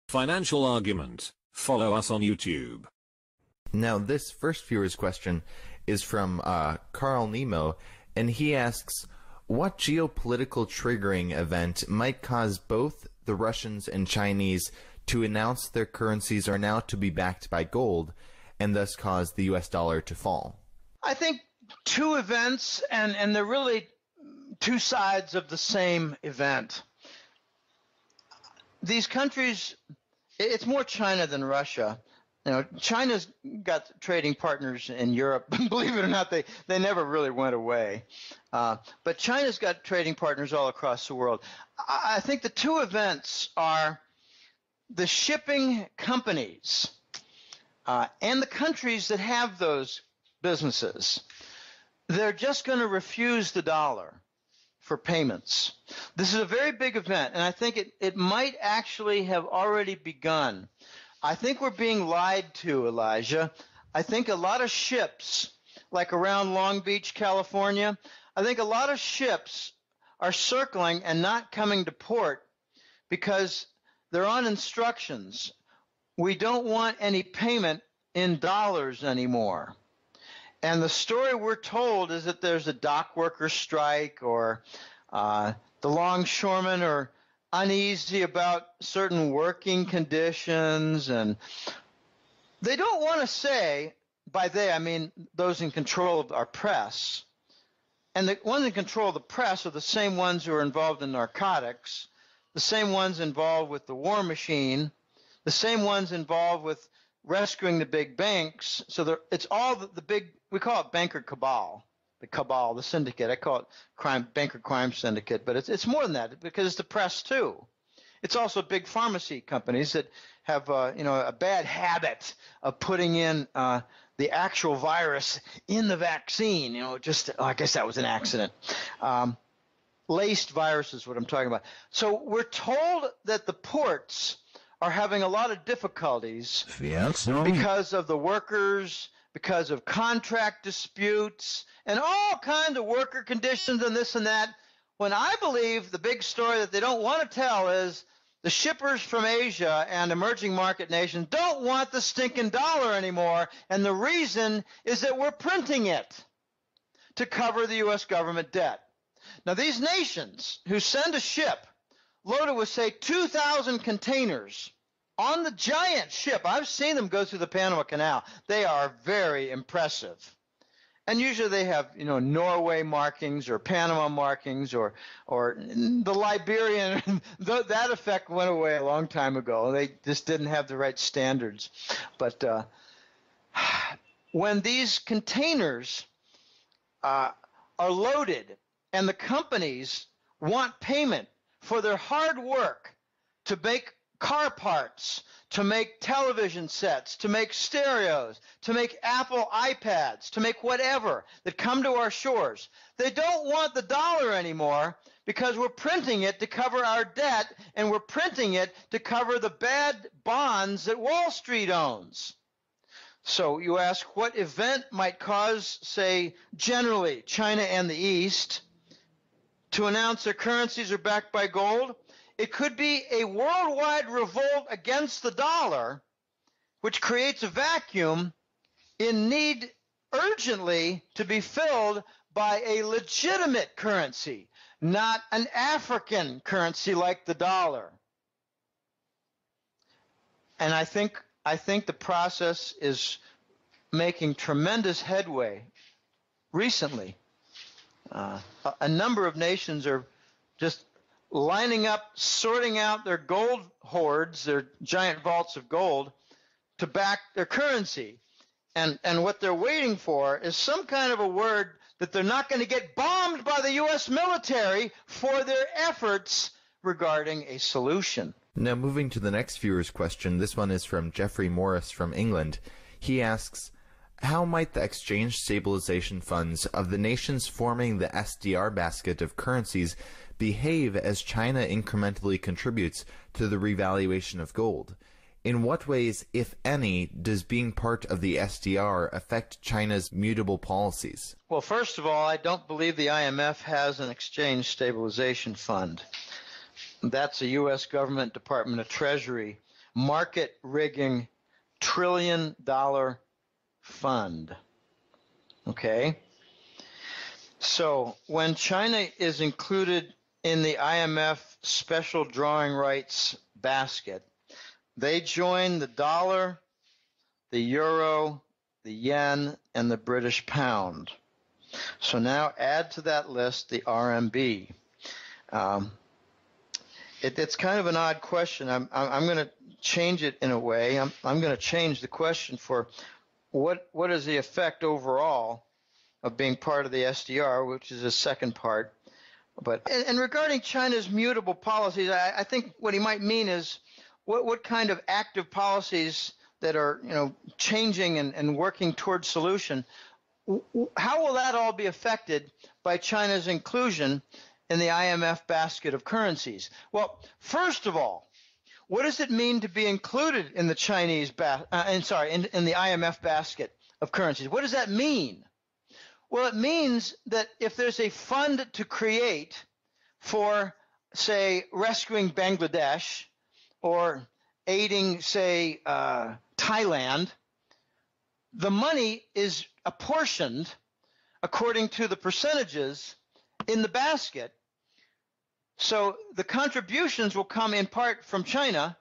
Financial Argument. Follow us on YouTube. Now, this first viewer's question is from Carl Nemo, and he asks, what geopolitical triggering event might cause both the Russians and Chinese to announce their currencies are now to be backed by gold, and thus cause the US dollar to fall? I think two events, and they're really two sides of the same event. These countries, it's more China than Russia. You know, China's got trading partners in Europe. Believe it or not, they never really went away. But China's got trading partners all across the world. I think the two events are the shipping companies and the countries that have those businesses. They're just going to refuse the dollar for payments. This is a very big event, and I think it might actually have already begun. I think we're being lied to, Elijah. I think a lot of ships, like around Long Beach, California, I think a lot of ships are circling and not coming to port because they're on instructions. We don't want any payment in dollars anymore. And the story we're told is that there's a dock worker strike, or the longshoremen are uneasy about certain working conditions, and they don't want to say, by they I mean those in control of our press, and the ones in control of the press are the same ones who are involved in narcotics, the same ones involved with the war machine, the same ones involved with rescuing the big banks. So it's all the big, we call it banker cabal. The cabal, the syndicate. I call it banker crime syndicate, but it's more than that because it's the press too. It's also big pharmacy companies that have a bad habit of putting in the actual virus in the vaccine. I guess that was an accident. Laced virus is what I'm talking about. So we're told that the ports are having a lot of difficulties because of the workers, because of contract disputes, and all kinds of worker conditions and this and that, when I believe the big story that they don't want to tell is the shippers from Asia and emerging market nations don't want the stinking dollar anymore, and the reason is that we're printing it to cover the U.S. government debt. Now, these nations who send a ship loaded with, say, 2,000 containers on the giant ship, I've seen them go through the Panama Canal. They are very impressive. And usually they have, Norway markings or Panama markings or the Liberian. That effect went away a long time ago. They just didn't have the right standards. But when these containers are loaded and the companies want payment for their hard work to make car parts, to make television sets, to make stereos, to make Apple iPads, to make whatever that come to our shores. They don't want the dollar anymore because we're printing it to cover our debt, and we're printing it to cover the bad bonds that Wall Street owns. So you ask what event might cause, say, generally China and the East to announce their currencies are backed by gold? It could be a worldwide revolt against the dollar, which creates a vacuum in need urgently to be filled by a legitimate currency, not an African currency like the dollar. And I think the process is making tremendous headway recently. A number of nations are just lining up, sorting out their gold hoards, their giant vaults of gold, to back their currency. And what they're waiting for is some kind of a word that they're not going to get bombed by the U.S. military for their efforts regarding a solution. Now, moving to the next viewer's question, this one is from Jeffrey Morris from England. He asks, how might the exchange stabilization funds of the nations forming the SDR basket of currencies behave as China incrementally contributes to the revaluation of gold? In what ways, if any, does being part of the SDR affect China's mutable policies? Well, first of all, I don't believe the IMF has an exchange stabilization fund. That's a U.S. government Department of Treasury market rigging trillion-dollar fund. Okay? So when China is included in the IMF special drawing rights basket, they join the dollar, the euro, the yen, and the British pound. So now add to that list the RMB. It's kind of an odd question. I'm going to change it in a way. I'm going to change the question for what is the effect overall of being part of the SDR, which is the second part. But and regarding China's mutable policies, I think what he might mean is what kind of active policies that are changing and working towards solution. How will that all be affected by China's inclusion in the IMF basket of currencies? Well, first of all, what does it mean to be included in the in the IMF basket of currencies? What does that mean? Well, it means that if there's a fund to create for, say, rescuing Bangladesh or aiding, say, Thailand, the money is apportioned according to the percentages in the basket. So the contributions will come in part from China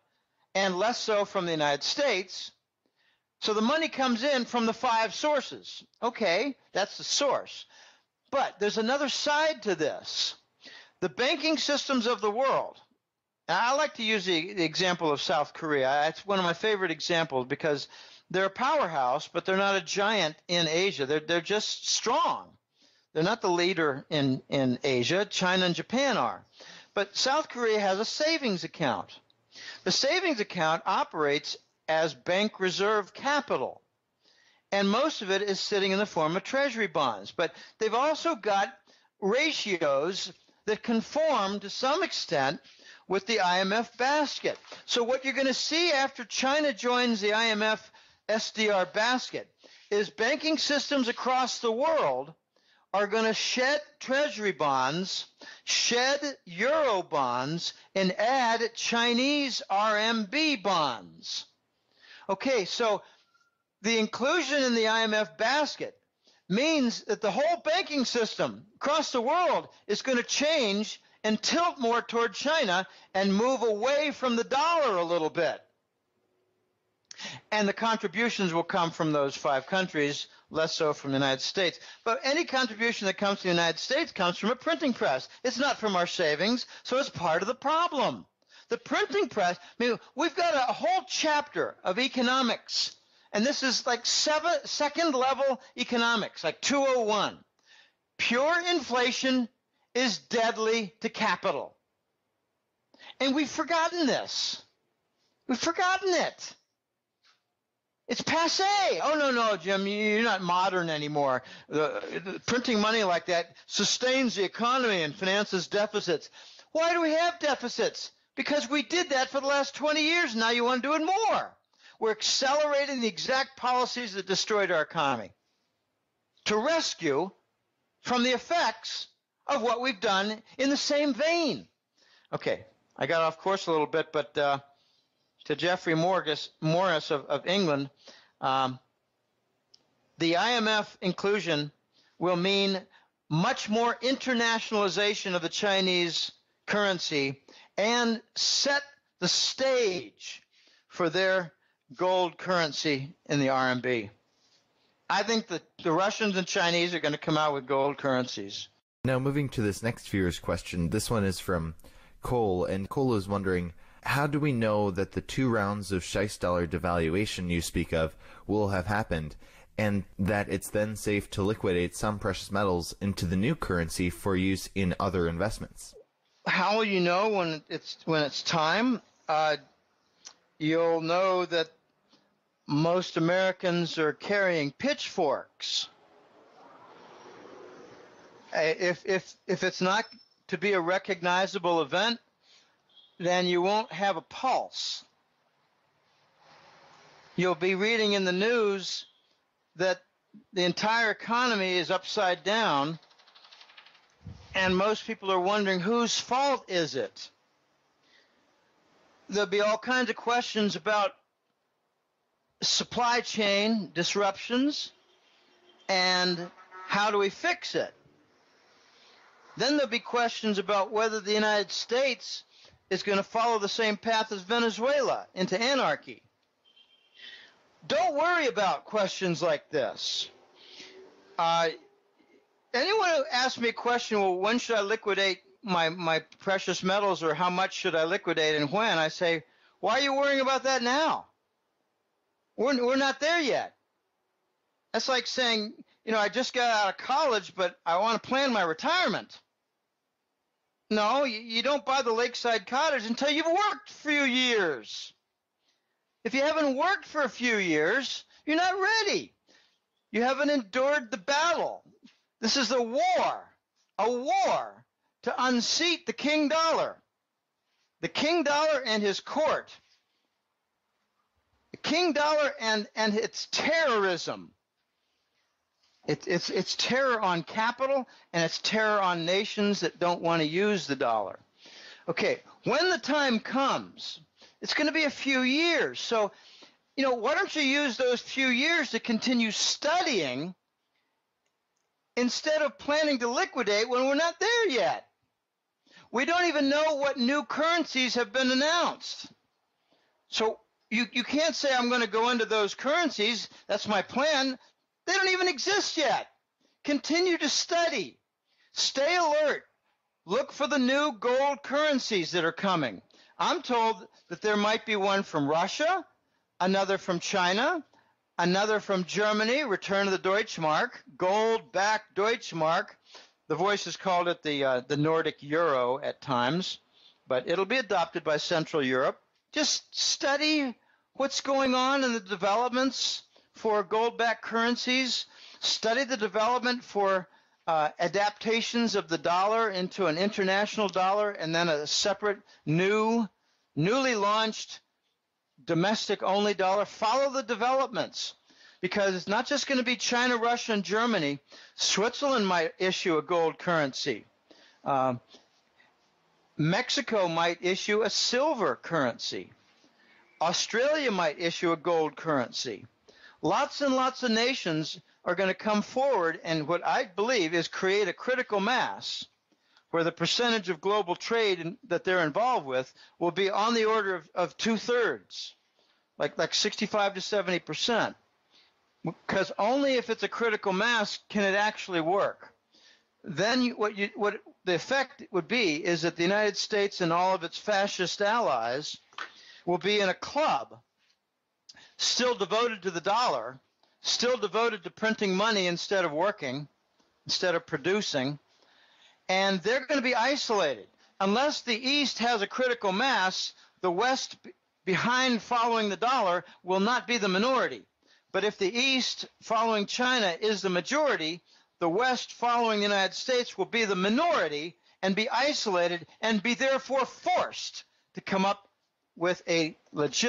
and less so from the United States. So the money comes in from the 5 sources. Okay, that's the source. But there's another side to this. The banking systems of the world. Now, I like to use the example of South Korea. It's one of my favorite examples because they're a powerhouse, but they're not a giant in Asia. They're just strong. They're not the leader in Asia. China and Japan are. But South Korea has a savings account. The savings account operates as bank reserve capital, and most of it is sitting in the form of treasury bonds. But they've also got ratios that conform to some extent with the IMF basket. So what you're going to see after China joins the IMF SDR basket is banking systems across the world are going to shed treasury bonds, shed euro bonds, and add Chinese RMB bonds. Okay, so the inclusion in the IMF basket means that the whole banking system across the world is going to change and tilt more toward China and move away from the dollar a little bit. And the contributions will come from those 5 countries, less so from the United States. But any contribution that comes to the United States comes from a printing press. It's not from our savings, so it's part of the problem. The printing press, we've got a whole chapter of economics, and this is like second level economics, like 201. Pure inflation is deadly to capital. And we've forgotten this. We've forgotten it. It's passé. Oh, no, Jim, you're not modern anymore. The printing money like that sustains the economy and finances deficits. Why do we have deficits? Because we did that for the last 20 years. Now you want to do it more. We're accelerating the exact policies that destroyed our economy to rescue from the effects of what we've done in the same vein. Okay, I got off course a little bit, but to Jeffrey Morris of England, the IMF inclusion will mean much more internationalization of the Chinese currency and set the stage for their gold currency in the RMB. I think that the Russians and Chinese are going to come out with gold currencies. Now moving to this next viewer's question, this one is from Cole, and Cole is wondering, how do we know that the 2 rounds of $6 devaluation you speak of will have happened, and that it's then safe to liquidate some precious metals into the new currency for use in other investments? How will you know when it's time? You'll know that most Americans are carrying pitchforks. If it's not to be a recognizable event, then you won't have a pulse. You'll be reading in the news that the entire economy is upside down, and most people are wondering, whose fault is it? there'll be all kinds of questions about supply chain disruptions and how do we fix it. Then there'll be questions about whether the United States is going to follow the same path as Venezuela into anarchy. Don't worry about questions like this. Anyone who asks me a question, well, when should I liquidate my precious metals, or how much should I liquidate and when, I say, why are you worrying about that now? We're not there yet. That's like saying, I just got out of college, but I want to plan my retirement. No, you don't buy the lakeside cottage until you've worked a few years. If you haven't worked for a few years, you're not ready. You haven't endured the battle. This is a war to unseat the king dollar. The king dollar and his court. The king dollar and its terrorism. It's terror on capital, and it's terror on nations that don't want to use the dollar. Okay, when the time comes, it's going to be a few years. So, why don't you use those few years to continue studying instead of planning to liquidate when we're not there yet? We don't even know what new currencies have been announced. So you can't say I'm going to go into those currencies. That's my plan. They don't even exist yet. Continue to study. Stay alert. Look for the new gold currencies that are coming. I'm told that there might be one from Russia, another from China, another from Germany, return of the Deutschmark, gold-backed Deutschmark. The Voices called it the Nordic euro at times, but it'll be adopted by Central Europe. Just study what's going on in the developments for gold-backed currencies. Study the development for adaptations of the dollar into an international dollar, and then a separate newly launched domestic-only dollar. Follow the developments, because it's not just going to be China, Russia, and Germany. Switzerland might issue a gold currency. Mexico might issue a silver currency. Australia might issue a gold currency. Lots and lots of nations are going to come forward, and what I believe is create a critical mass where the percentage of global trade that they're involved with will be on the order of 2/3, like 65 to 70%. Because only if it's a critical mass can it actually work. Then what the effect would be is that the United States and all of its fascist allies will be in a club, still devoted to the dollar, still devoted to printing money instead of working, instead of producing, and they're going to be isolated. Unless the East has a critical mass, the West behind following the dollar will not be the minority. But if the East following China is the majority, the West following the United States will be the minority and be isolated and be therefore forced to come up with a legitimate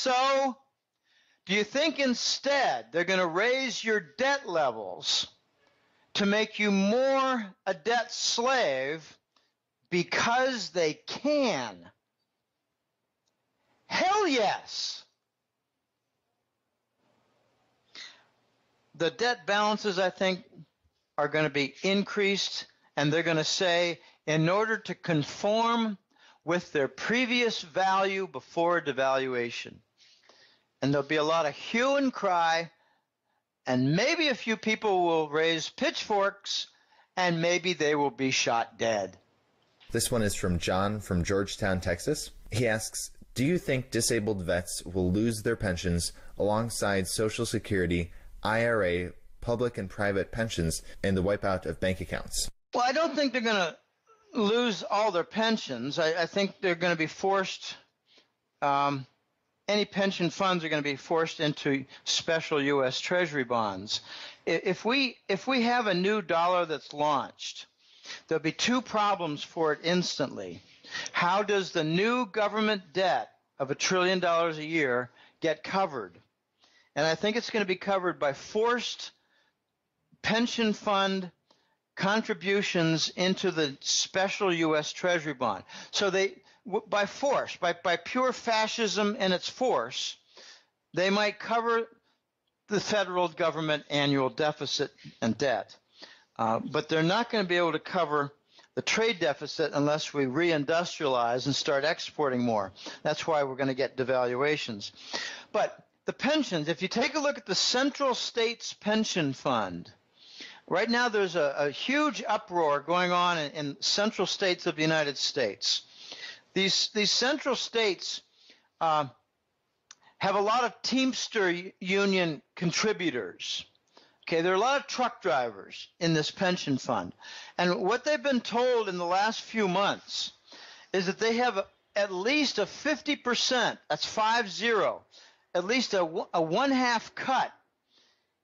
so? Do you think instead they're going to raise your debt levels to make you more a debt slave because they can? Hell yes. The debt balances, I think, are going to be increased, and they're going to say, in order to conform with their previous value before devaluation. And there'll be a lot of hue and cry, and maybe a few people will raise pitchforks, and maybe they will be shot dead. This one is from John from Georgetown, Texas. He asks, do you think disabled vets will lose their pensions alongside Social Security, IRA, public and private pensions, and the wipeout of bank accounts? Well, I don't think they're going to lose all their pensions. I think they're going to be forced, any pension funds are going to be forced into special U.S. Treasury bonds. If we have a new dollar that's launched, there'll be two problems for it instantly. How does the new government debt of $1 trillion a year get covered? And I think it's going to be covered by forced pension fund contributions into the special U.S. Treasury bond. So they, by force, by pure fascism and its force, they might cover the federal government annual deficit and debt. But they're not going to be able to cover the trade deficit unless we reindustrialize and start exporting more. That's why we're going to get devaluations. But the pensions, if you take a look at the Central States Pension Fund, right now there's a huge uproar going on in central states of the United States. These central states have a lot of Teamster union contributors. Okay, there are a lot of truck drivers in this pension fund. And what they've been told in the last few months is that they have at least a 50%, that's 50, at least a one-half cut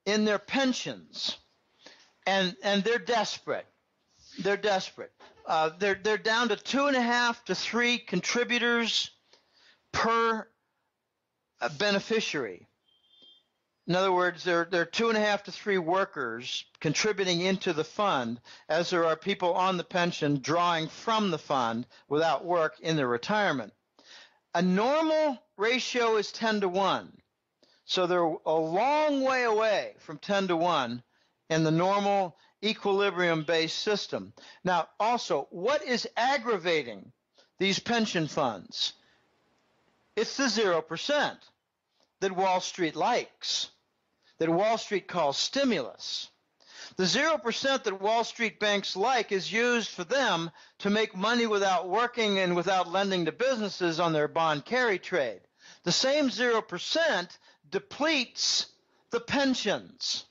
in their pensions. And they're desperate. They're desperate. They're down to 2.5 to 3 contributors per beneficiary. In other words, there are 2.5 to 3 workers contributing into the fund, as there are people on the pension drawing from the fund without work in their retirement. A normal ratio is 10 to 1. So they're a long way away from 10 to 1 in the normal equilibrium-based system. Now, also, what is aggravating these pension funds? It's the 0% that Wall Street likes, that Wall Street calls stimulus. The 0% that Wall Street banks like is used for them to make money without working and without lending to businesses on their bond carry trade. The same 0% depletes the pensions.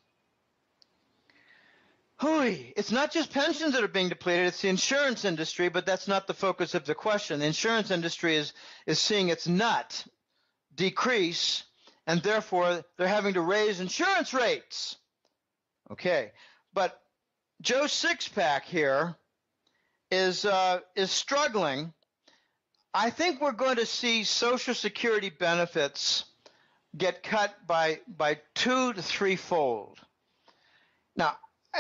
Hooey. It's not just pensions that are being depleted, it's the insurance industry, but that's not the focus of the question. The insurance industry is seeing its nut decrease, and therefore they're having to raise insurance rates. Okay, but Joe Sixpack here is struggling. I think we're going to see Social Security benefits get cut by 2 to 3-fold. Now,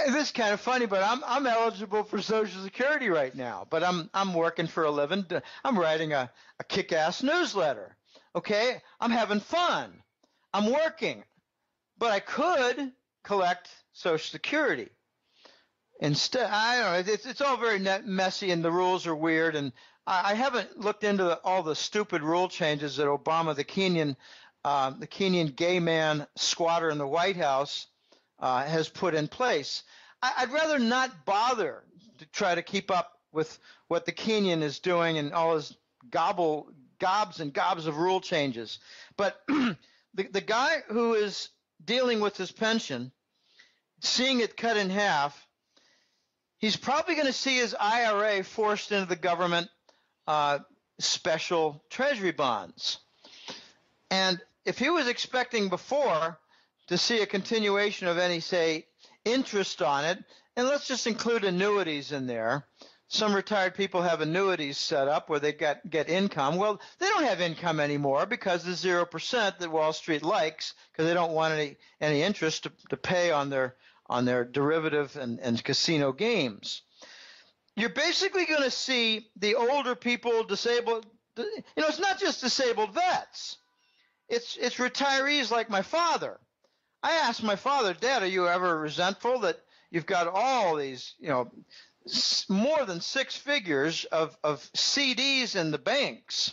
this is kind of funny, but I'm eligible for Social Security right now, but I'm working for a living. I'm writing a kick-ass newsletter. Okay, I'm having fun. I'm working, but I could collect Social Security instead. I don't know. It's all very messy, and the rules are weird, and I haven't looked into all the stupid rule changes that Obama, the Kenyan gay man squatter in the White House, has put in place. I'd rather not bother to try to keep up with what the Kenyan is doing and all his gobs and gobs of rule changes. But the guy who is dealing with his pension, seeing it cut in half, he's probably going to see his IRA forced into the government special treasury bonds. And if he was expecting before to see a continuation of any, say, interest on it, and let's just include annuities in there. Some retired people have annuities set up where they get income. Well, they don't have income anymore because the 0% that Wall Street likes, because they don't want any interest to pay on their derivative and casino games. You're basically going to see the older people, disabled. It's not just disabled vets. It's retirees like my father. I asked my father, Dad, are you ever resentful that you've got all these, more than six figures of CDs in the banks?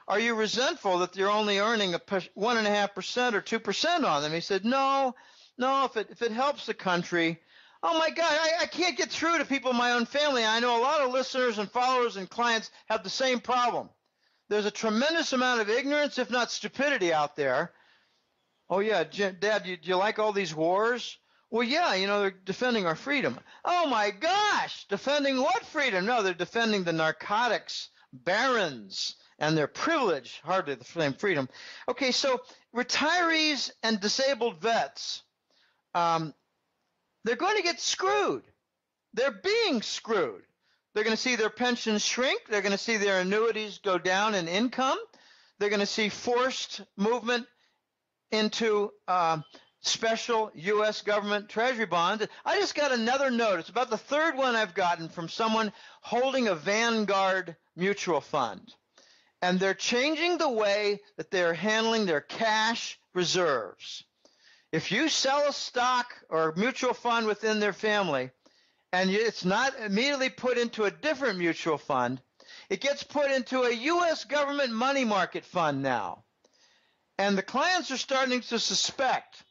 Are you resentful that you're only earning 1.5% or 2% on them? He said, no, if it helps the country. Oh my God, I can't get through to people in my own family. I know a lot of listeners and followers and clients have the same problem. There's a tremendous amount of ignorance, if not stupidity, out there. Oh yeah, Dad, do you like all these wars? Well, yeah, they're defending our freedom. Oh my gosh, defending what freedom? No, they're defending the narcotics barons and their privilege, hardly the same freedom. Okay, so retirees and disabled vets, they're going to get screwed. They're being screwed. They're going to see their pensions shrink. They're going to see their annuities go down in income. They're going to see forced movement into special U.S. government treasury bonds. I just got another note. It's about the third one I've gotten from someone holding a Vanguard mutual fund. And they're changing the way that they're handling their cash reserves. If you sell a stock or a mutual fund within their family and it's not immediately put into a different mutual fund, it gets put into a U.S. government money market fund now. And the clients are starting to suspect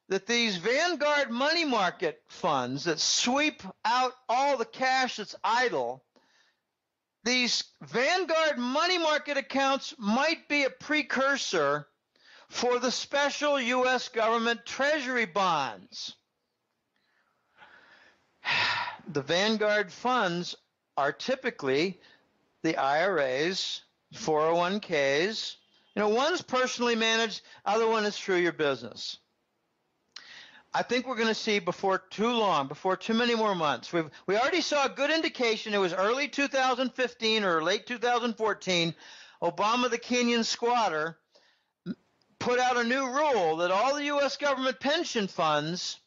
that these Vanguard money market funds that sweep out all the cash that's idle, these Vanguard money market accounts might be a precursor for the special U.S. government treasury bonds. The Vanguard funds are typically the IRAs, 401ks. One's personally managed, other one is through your business. I think we're going to see before too long, before too many more months. We already saw a good indication. It was early 2015 or late 2014. Obama, the Kenyan squatter, put out a new rule that all the U.S. government pension funds,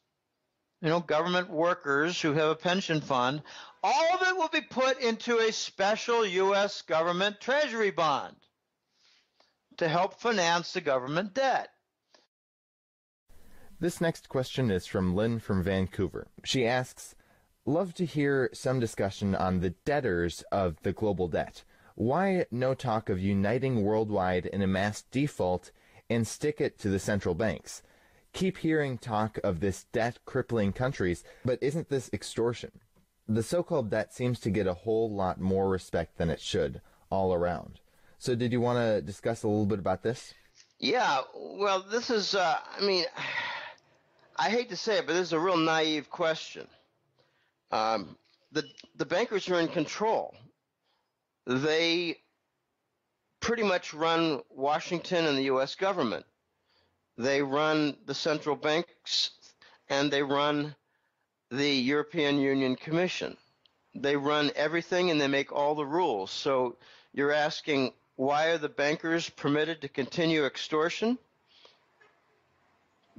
government workers who have a pension fund, all of it will be put into a special U.S. government treasury bond to help finance the government debt. This next question is from Lynn from Vancouver. She asks, love to hear some discussion on the debtors of the global debt. Why no talk of uniting worldwide in a mass default and stick it to the central banks? Keep hearing talk of this debt crippling countries, but isn't this extortion? The so-called debt seems to get a whole lot more respect than it should all around. So did you want to discuss a little bit about this? Yeah, well, this is, I hate to say it, but this is a real naive question. The bankers are in control. They pretty much run Washington and the U.S. government. They run the central banks, and they run the European Union Commission. They run everything, and they make all the rules. So you're asking, why are the bankers permitted to continue extortion?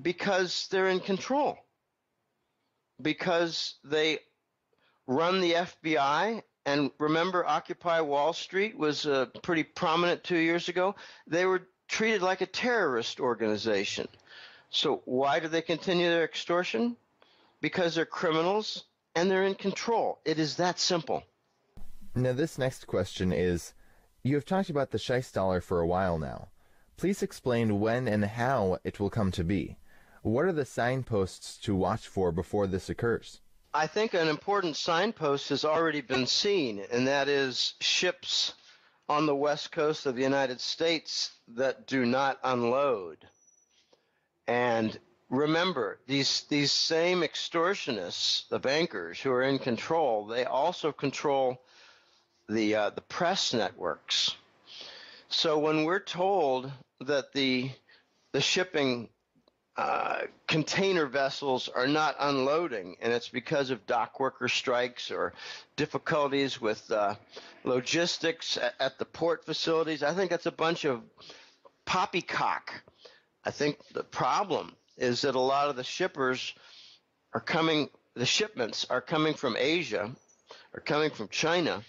Because they're in control. Because they run the FBI, and remember Occupy Wall Street was pretty prominent 2 years ago. They were treated like a terrorist organization. So why do they continue their extortion? Because they're criminals and they're in control. It is that simple. Now this next question is, you have talked about the Scheist dollar for a while now. Please explain when and how it will come to be. What are the signposts to watch for before this occurs? I think an important signpost has already been seen, and that is ships on the west coast of the United States that do not unload. And remember, these same extortionists, the bankers who are in control, they also control the press networks. So when we're told that the shipping container vessels are not unloading, and it's because of dock worker strikes or difficulties with logistics at the port facilities. I think that's a bunch of poppycock. I think the problem is that a lot of the shipments are coming from Asia, or coming from China,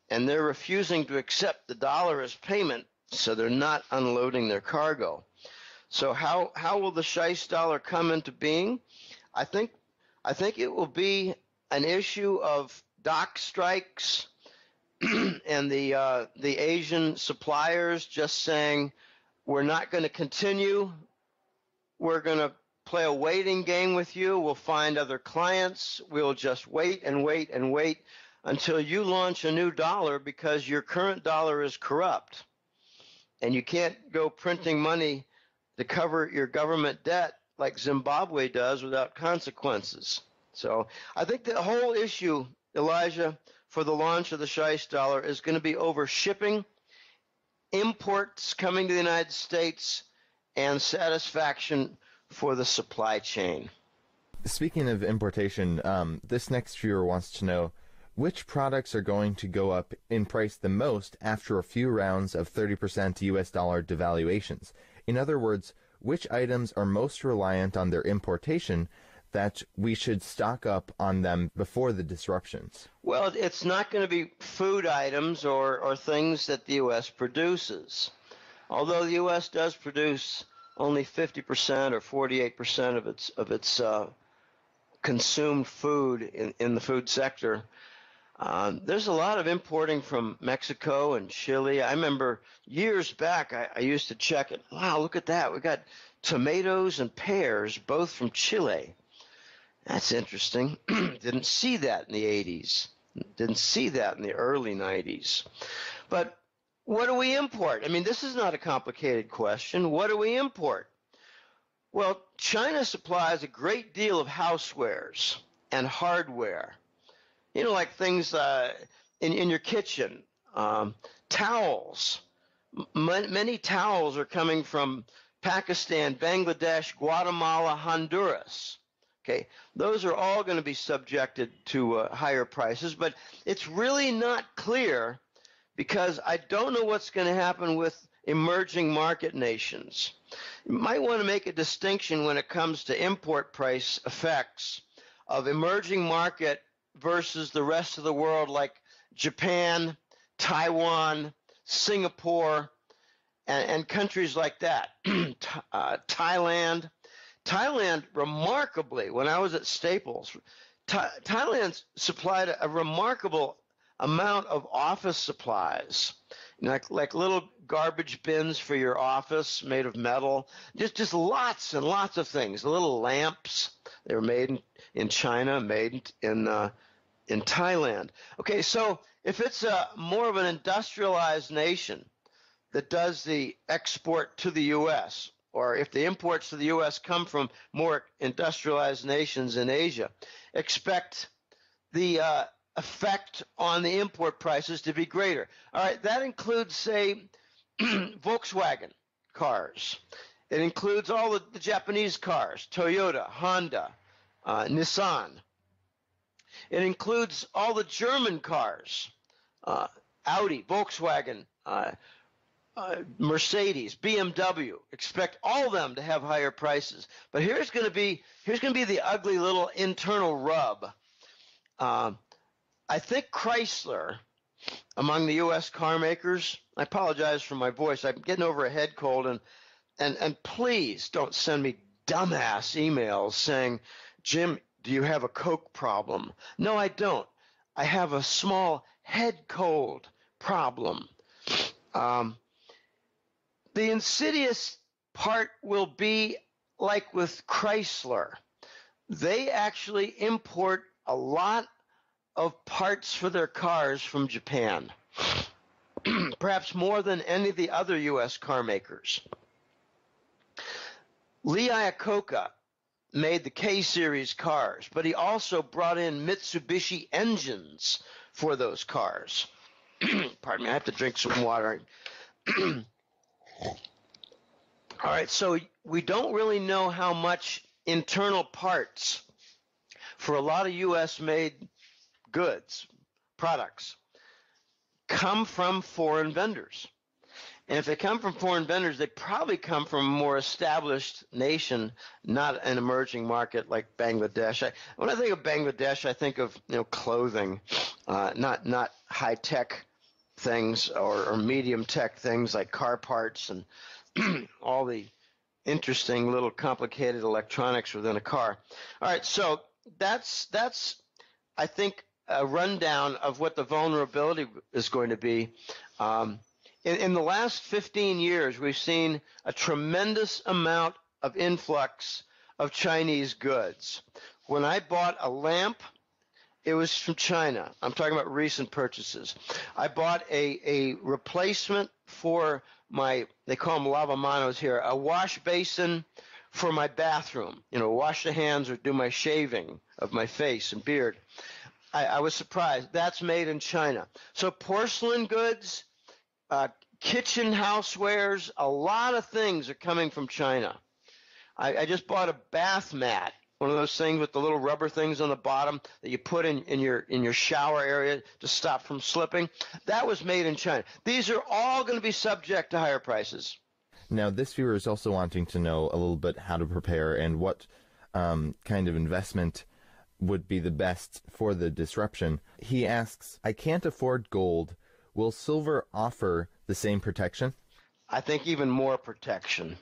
and they're refusing to accept the dollar as payment, so they're not unloading their cargo. So how will the Scheist dollar come into being? I think it will be an issue of dock strikes and the Asian suppliers just saying, we're not going to continue. We're going to play a waiting game with you. We'll find other clients. We'll just wait and wait and wait until you launch a new dollar, because your current dollar is corrupt. And you can't go printing money to cover your government debt like Zimbabwe does without consequences. So I think the whole issue, Elijah, for the launch of the Scheist dollar is going to be over shipping, imports coming to the United States, and satisfaction for the supply chain. Speaking of importation, this next viewer wants to know which products are going to go up in price the most after a few rounds of 30% US dollar devaluations. In other words, which items are most reliant on their importation that we should stock up on them before the disruptions? Well, it's not going to be food items or things that the U.S. produces. Although the U.S. does produce only 50% or 48% of its consumed food in the food sector, there's a lot of importing from Mexico and Chile. I remember years back, I used to check it. Wow, look at that. We got tomatoes and pears, both from Chile. That's interesting. Didn't see that in the 80s. Didn't see that in the early 90s. But what do we import? I mean, this is not a complicated question. What do we import? Well, China supplies a great deal of housewares and hardware. You know, like things in your kitchen, towels. Many towels are coming from Pakistan, Bangladesh, Guatemala, Honduras. Okay, those are all going to be subjected to higher prices, but it's really not clear, because I don't know what's going to happen with emerging market nations. You might want to make a distinction when it comes to import price effects of emerging market versus the rest of the world, like Japan, Taiwan, Singapore, and countries like that. Thailand, remarkably, when I was at Staples, Thailand supplied a remarkable amount of office supplies, like little garbage bins for your office made of metal, just lots and lots of things. Little lamps, they were made in China, made in Thailand. Okay, so if it's more of an industrialized nation that does the export to the U.S., or if the imports to the U.S. come from more industrialized nations in Asia, expect the effect on the import prices to be greater. All right, that includes, say, Volkswagen cars. It includes all the Japanese cars, Toyota, Honda, Nissan. It includes all the German cars, Audi, Volkswagen, Mercedes, BMW. Expect all of them to have higher prices. But here's going to be the ugly little internal rub. I think Chrysler, among the U.S. car makers, I apologize for my voice. I'm getting over a head cold, and please don't send me dumbass emails saying, Jim, do you have a Coke problem? No, I don't. I have a small head cold problem. The insidious part will be like with Chrysler. They actually import a lot of parts for their cars from Japan, perhaps more than any of the other U.S. car makers. Lee Iacocca made the K-Series cars, but he also brought in Mitsubishi engines for those cars. Pardon me, I have to drink some water. All right, so we don't really know how much internal parts for a lot of U.S.-made goods, products, come from foreign vendors. And if they come from foreign vendors, they probably come from a more established nation, not an emerging market like Bangladesh. When I think of Bangladesh, I think of clothing, not high-tech things or medium-tech things like car parts and all the interesting little complicated electronics within a car. All right, so that's I think a rundown of what the vulnerability is going to be. In the last 15 years, we've seen a tremendous amount of influx of Chinese goods. When I bought a lamp, it was from China. I'm talking about recent purchases. I bought a replacement for they call them lavamanos here, a wash basin for my bathroom, wash the hands or do my shaving of my face and beard. I was surprised. That's made in China. So porcelain goods, kitchen housewares, a lot of things are coming from China. I just bought a bath mat, one of those things with the little rubber things on the bottom that you put in your shower area to stop from slipping. That was made in China. These are all going to be subject to higher prices. Now, this viewer is also wanting to know a little bit how to prepare and what kind of investment would be the best for the disruption. He asks, I can't afford gold. Will silver offer the same protection? I think even more protection.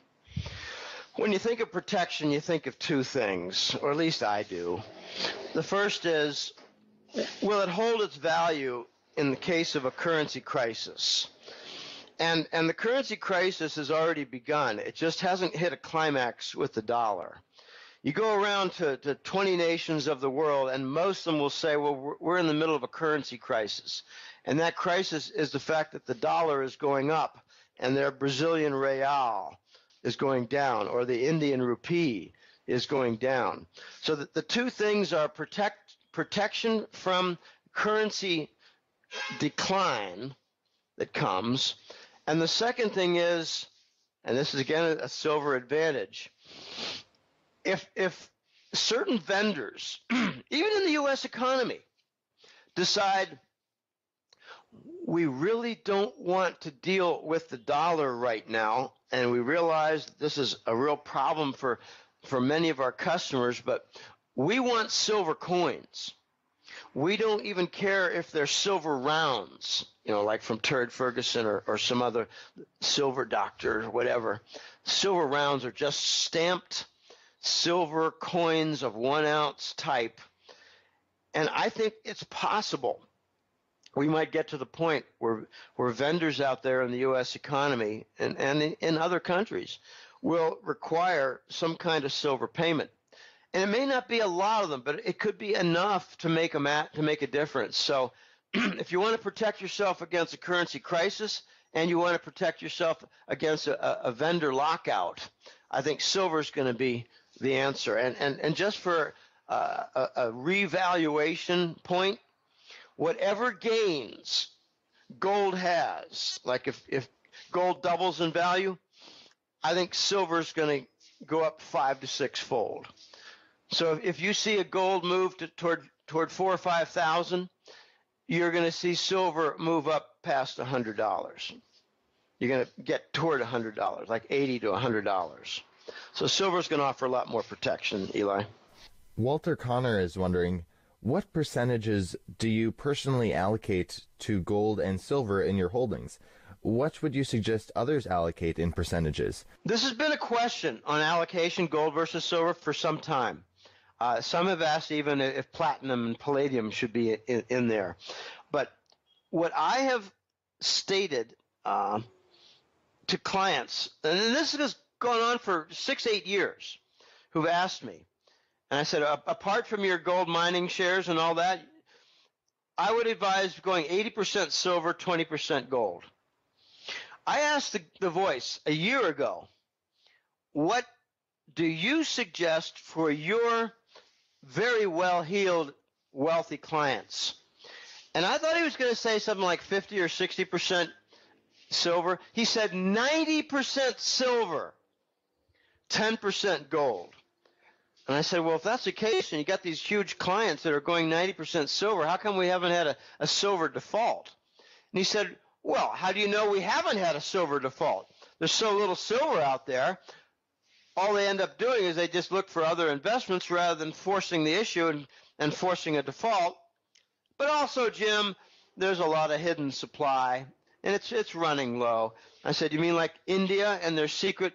When you think of protection, you think of two things, or at least I do. The first is, will it hold its value in the case of a currency crisis? And the currency crisis has already begun. It just hasn't hit a climax with the dollar. You go around to 20 nations of the world, and most of them will say, well, we're in the middle of a currency crisis. And that crisis is the fact that the dollar is going up and their Brazilian real is going down, or the Indian rupee is going down. So that the two things are protection from currency decline that comes, and the second thing is, and this is again a silver advantage, if certain vendors, even in the U.S. economy, decide we really don't want to deal with the dollar right now, and we realize this is a real problem for many of our customers, but we want silver coins. We don't even care if they're silver rounds, like from Turd Ferguson or some other silver doctor or whatever. Silver rounds are just stamped silver coins of 1 ounce type. And I think it's possible we might get to the point where vendors out there in the U.S. economy and in other countries will require some kind of silver payment. And it may not be a lot of them, but it could be enough to make a difference. So if you want to protect yourself against a currency crisis and you want to protect yourself against a vendor lockout, I think silver is going to be the answer. And just for a revaluation point, whatever gains gold has, like if gold doubles in value, I think silver is going to go up 5 to 6 fold. So if you see a gold move toward 4,000 or 5,000, you're going to see silver move up past $100. You're going to get toward $100, like $80 to $100. So silver is going to offer a lot more protection, Eli. Walter Connor is wondering, what percentages do you personally allocate to gold and silver in your holdings? What would you suggest others allocate in percentages? This has been a question on allocation, gold versus silver, for some time. Some have asked even if platinum and palladium should be in there. But what I have stated to clients, and this has gone on for 6-8 years, who've asked me, and I said, apart from your gold mining shares and all that, I would advise going 80% silver, 20% gold. I asked the Voice a year ago, what do you suggest for your very well-heeled, wealthy clients? And I thought he was going to say something like 50 or 60% silver. He said 90% silver 10% gold. And I said, well, if that's the case and you got these huge clients that are going 90% silver, how come we haven't had a silver default? And he said, well, how do you know we haven't had a silver default? There's so little silver out there. All they end up doing is they just look for other investments rather than forcing the issue and forcing a default. But also, Jim, there's a lot of hidden supply, and it's running low. I said, you mean like India and their secret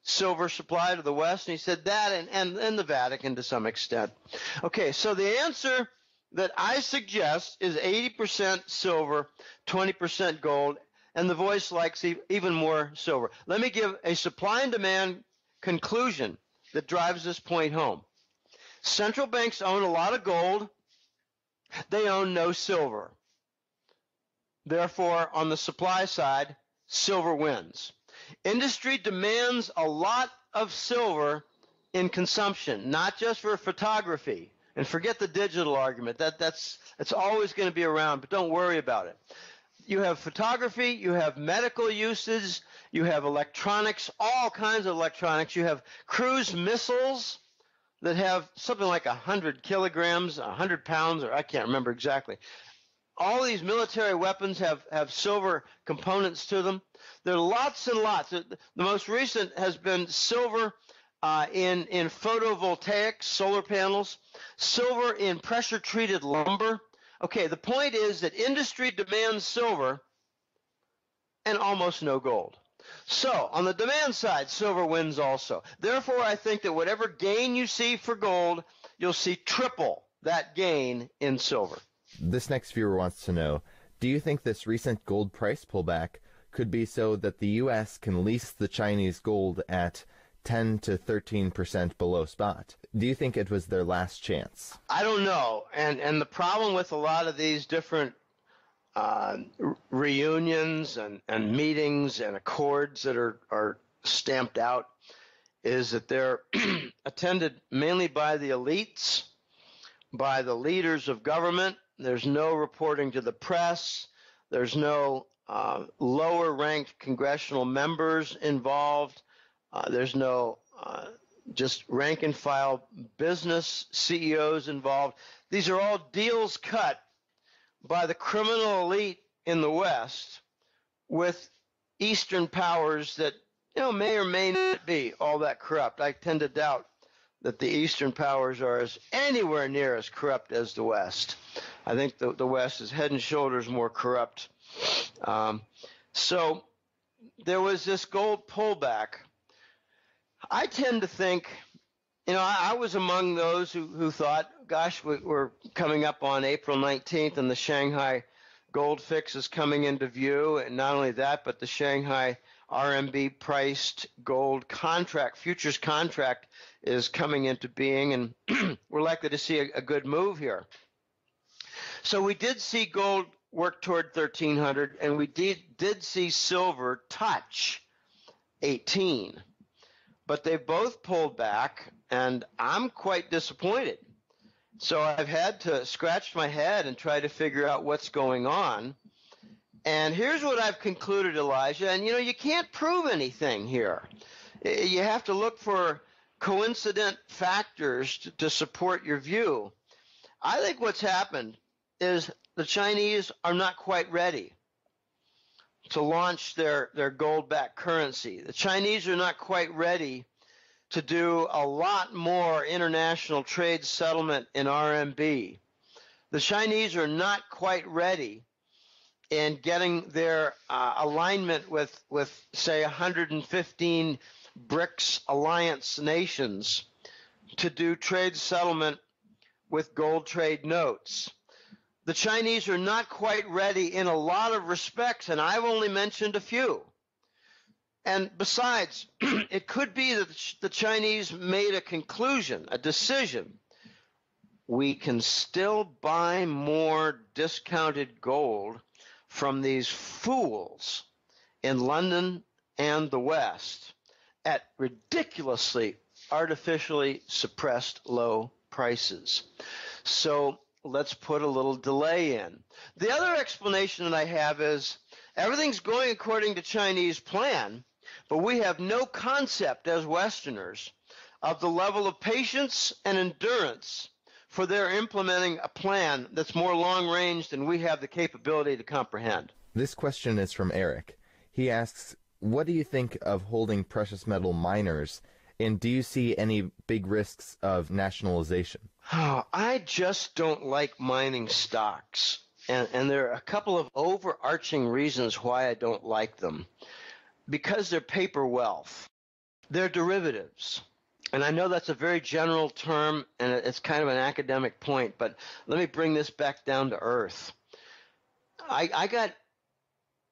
silver supply to the West? And he said that and the Vatican to some extent. Okay, so the answer that I suggest is 80% silver, 20% gold, and the voice likes even more silver. Let me give a supply and demand conclusion that drives this point home. Central banks own a lot of gold. They own no silver. Therefore, on the supply side, silver wins. Industry demands a lot of silver in consumption, not just for photography. And forget the digital argument. That's always going to be around, but don't worry about it. You have photography, you have medical uses, you have electronics, all kinds of electronics. You have cruise missiles that have something like 100 kilograms, 100 pounds, or I can't remember exactly. All these military weapons have silver components to them. There are lots and lots. The most recent has been silver in photovoltaics, solar panels, silver in pressure-treated lumber. Okay, the point is that industry demands silver and almost no gold. So, on the demand side, silver wins also. Therefore, I think that whatever gain you see for gold, you'll see triple that gain in silver. This next viewer wants to know, do you think this recent gold price pullback could be so that the U.S. can lease the Chinese gold at 10 to 13% below spot? Do you think it was their last chance? I don't know. And the problem with a lot of these different reunions and meetings and accords that are stamped out is that they're attended mainly by the elites, by the leaders of government. There's no reporting to the press. There's no lower-ranked congressional members involved. There's no just rank-and-file business CEOs involved. These are all deals cut by the criminal elite in the West with Eastern powers that may or may not be all that corrupt. I tend to doubt that the Eastern powers are anywhere near as corrupt as the West. I think the West is head and shoulders more corrupt. So there was this gold pullback. I tend to think, I was among those who thought, gosh, we're coming up on April 19th and the Shanghai gold fix is coming into view. And not only that, but the Shanghai RMB priced gold contract, futures contract, is coming into being, and we're likely to see a good move here. So we did see gold work toward 1,300, and we did see silver touch 18. But they both pulled back, and I'm quite disappointed. So I've had to scratch my head and try to figure out what's going on. And here's what I've concluded, Elijah, and you can't prove anything here. You have to look for coincident factors to support your view. I think what's happened is the Chinese are not quite ready to launch their gold-backed currency. The Chinese are not quite ready to do a lot more international trade settlement in RMB. The Chinese are not quite ready in getting their alignment with, say, 115 BRICS alliance nations to do trade settlement with gold trade notes. The Chinese are not quite ready in a lot of respects, and I've only mentioned a few. And besides, it could be that the Chinese made a conclusion, a decision. We can still buy more discounted gold from these fools in London and the West at ridiculously, artificially suppressed low prices. So let's put a little delay in. The other explanation that I have is everything's going according to Chinese plan, But we have no concept as Westerners of the level of patience and endurance for their implementing a plan that's more long-range than we have the capability to comprehend. This question is from Eric. He asks, what do you think of holding precious metal miners, and do you see any big risks of nationalization? Oh, I just don't like mining stocks, and there are a couple of overarching reasons why I don't like them. Because they're paper wealth. They're derivatives. And I know that's a very general term, and it's kind of an academic point, but let me bring this back down to earth. I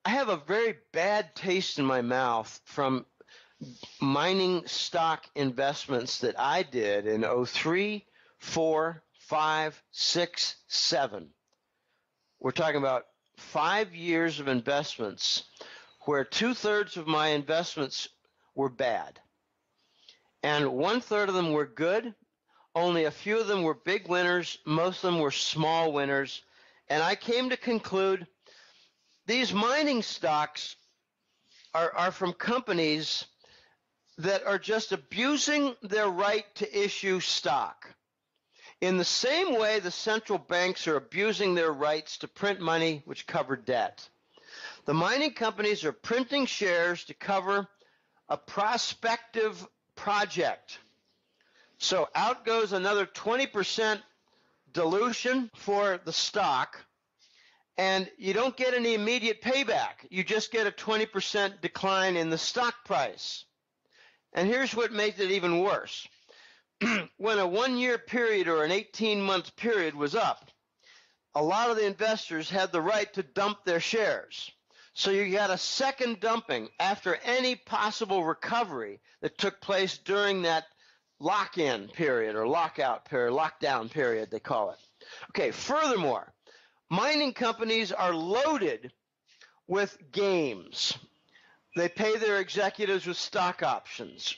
have a very bad taste in my mouth from mining stock investments that I did in 03, 4, 5, 6, 7. We're talking about 5 years of investments where 2/3 of my investments were bad. And 1/3 of them were good. Only a few of them were big winners. Most of them were small winners. And I came to conclude these mining stocks are from companies that are just abusing their right to issue stock. In the same way the central banks are abusing their rights to print money which cover debt. The mining companies are printing shares to cover a prospective project. So out goes another 20% dilution for the stock, and you don't get any immediate payback. You just get a 20% decline in the stock price. And here's what makes it even worse. When a 1-year period or an 18-month period was up, a lot of the investors had the right to dump their shares. So you got a second dumping after any possible recovery that took place during that lock-in period or lockout period, lockdown period they call it. Okay, furthermore, mining companies are loaded with games. They pay their executives with stock options.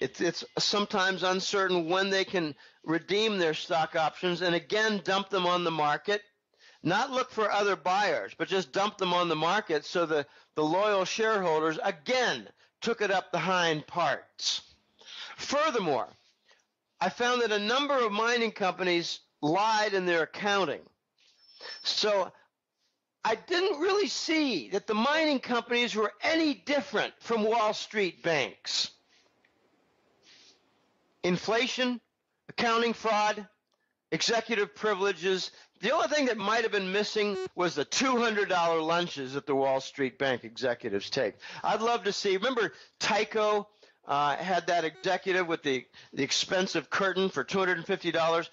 It's sometimes uncertain when they can redeem their stock options and again dump them on the market. Not look for other buyers, but just dump them on the market so the loyal shareholders, again, took it up the hind parts. Furthermore, I found that a number of mining companies lied in their accounting. So I didn't really see that the mining companies were any different from Wall Street banks. Inflation, accounting fraud, executive privileges. The only thing that might have been missing was the $200 lunches that the Wall Street Bank executives take. I'd love to see, remember Tyco had that executive with the expensive curtain for $250,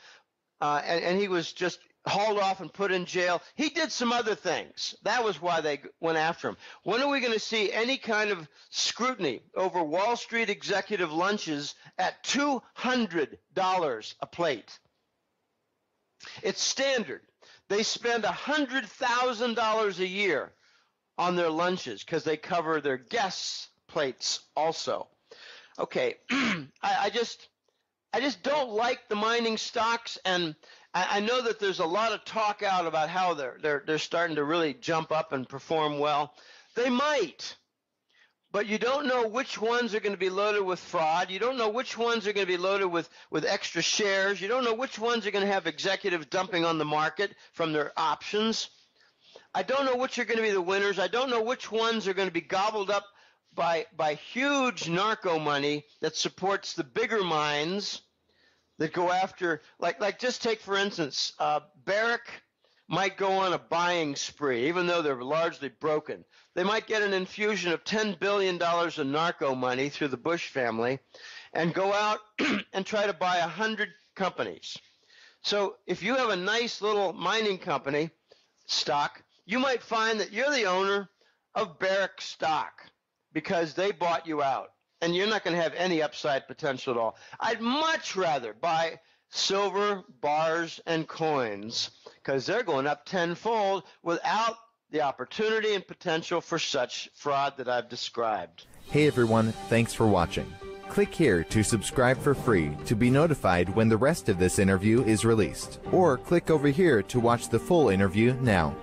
and he was just hauled off and put in jail. He did some other things. That was why they went after him. When are we going to see any kind of scrutiny over Wall Street executive lunches at $200 a plate? It's standard. They spend $100,000 a year on their lunches because they cover their guests' plates also. Okay, I just don't like the mining stocks, and I know that there's a lot of talk out about how they're starting to really jump up and perform well. They might. But you don't know which ones are going to be loaded with fraud. You don't know which ones are going to be loaded with extra shares. You don't know which ones are going to have executives dumping on the market from their options. I don't know which are going to be the winners. I don't know which ones are going to be gobbled up by huge narco money that supports the bigger mines that go after, like just take, for instance, Barrick might go on a buying spree, even though they're largely broken. They might get an infusion of $10 billion of narco money through the Bush family and go out and try to buy 100 companies. So if you have a nice little mining company stock, you might find that you're the owner of Barrick stock because they bought you out, and you're not going to have any upside potential at all. I'd much rather buy silver bars and coins because they're going up tenfold without the opportunity and potential for such fraud that I've described. Hey everyone, thanks for watching. Click here to subscribe for free to be notified when the rest of this interview is released, or click over here to watch the full interview now.